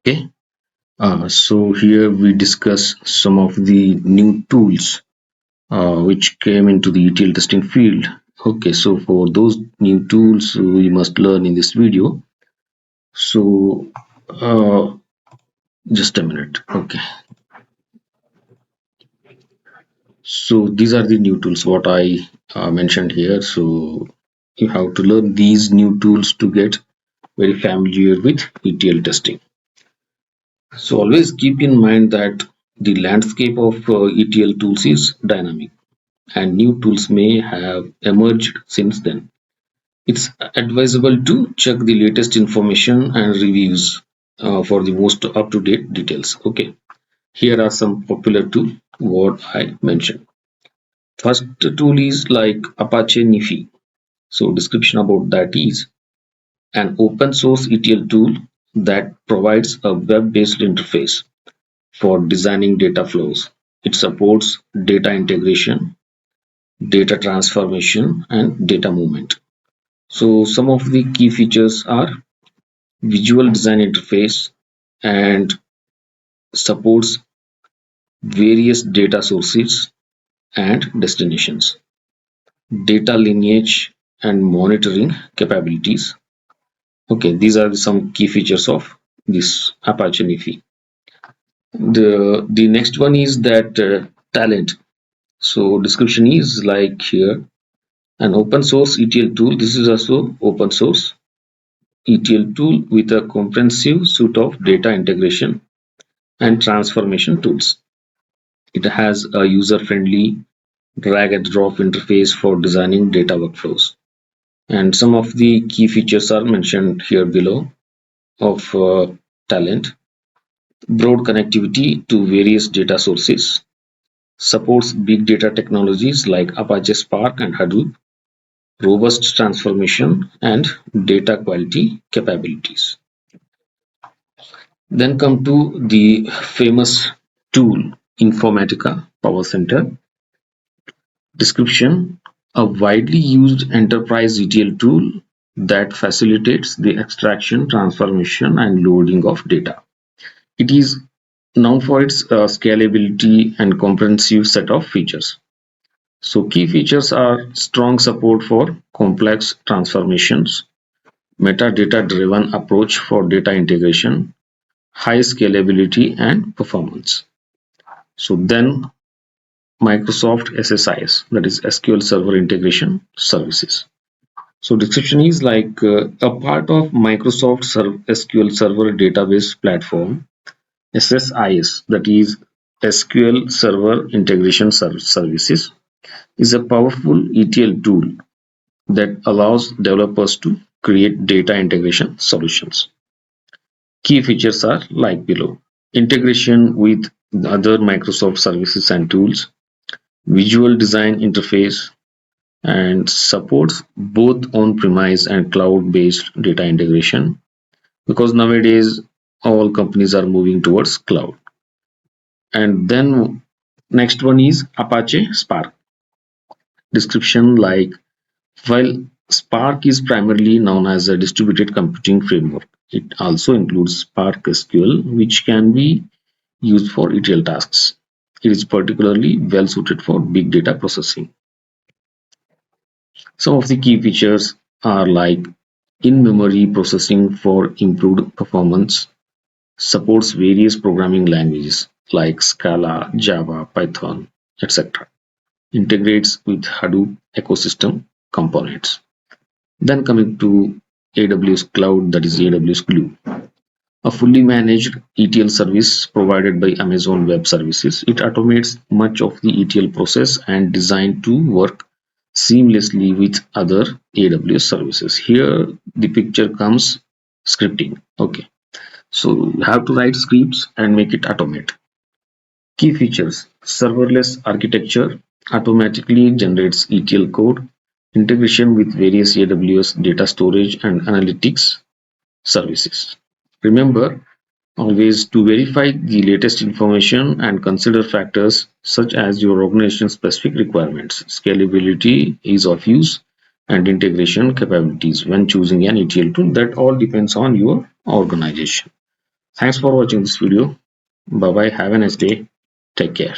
Okay, so here we discuss some of the new tools which came into the ETL testing field. Okay, so for those new tools we must learn in this video. So uh, just a minute. Okay, so these are the new tools what I mentioned here. So you have to learn these new tools to get very familiar with ETL testing. So always keep in mind that the landscape of ETL tools is dynamic and new tools may have emerged since then. It's advisable to check the latest information and reviews for the most up-to-date details. Okay, here are some popular tools what I mentioned. First tool is like Apache Nifi. So description about that is an open source ETL tool that provides a web-based interface for designing data flows. It supports data integration, data transformation, and data movement. So some of the key features are visual design interface and supports various data sources and destinations, data lineage and monitoring capabilities. Okay, these are some key features of this Apache Nifi. The next one is that talent. So description is like here an open source ETL tool. This is also open source ETL tool with a comprehensive suite of data integration and transformation tools. It has a user-friendly drag and drop interface for designing data workflows. And some of the key features are mentioned here below of Talent. Broad connectivity to various data sources, supports big data technologies like Apache Spark and Hadoop, robust transformation and data quality capabilities. Then come to the famous tool Informatica Power Center. Description: a widely used enterprise ETL tool that facilitates the extraction, transformation, and loading of data. It is known for its scalability and comprehensive set of features. So key features are strong support for complex transformations, metadata-driven approach for data integration, high scalability and performance. So then Microsoft SSIS, that is SQL Server Integration Services. So description is like a part of Microsoft SQL Server Database Platform, SSIS, that is SQL Server Integration Services, is a powerful ETL tool that allows developers to create data integration solutions. Key features are like below: integration with other Microsoft services and tools, visual design interface, and supports both on-premise and cloud-based data integration, because nowadays all companies are moving towards cloud. And then next one is Apache Spark. Description like while Spark is primarily known as a distributed computing framework, it also includes Spark SQL, which can be used for ETL tasks. It is particularly well suited for big data processing. Some of the key features are like in-memory processing for improved performance, supports various programming languages like Scala, Java, Python, etc. Integrates with Hadoop ecosystem components. Then coming to AWS Cloud, that is AWS Glue, a fully managed ETL service provided by Amazon Web Services. It automates much of the ETL process and designed to work seamlessly with other AWS services. Here the picture comes scripting. Okay, so you have to write scripts and make it automate. Key features: serverless architecture, automatically generates ETL code, integration with various AWS data storage and analytics services. Remember always to verify the latest information and consider factors such as your organization's specific requirements, scalability, ease of use, and integration capabilities when choosing an ETL tool. That all depends on your organization. Thanks for watching this video. Bye bye. Have a nice day. Take care.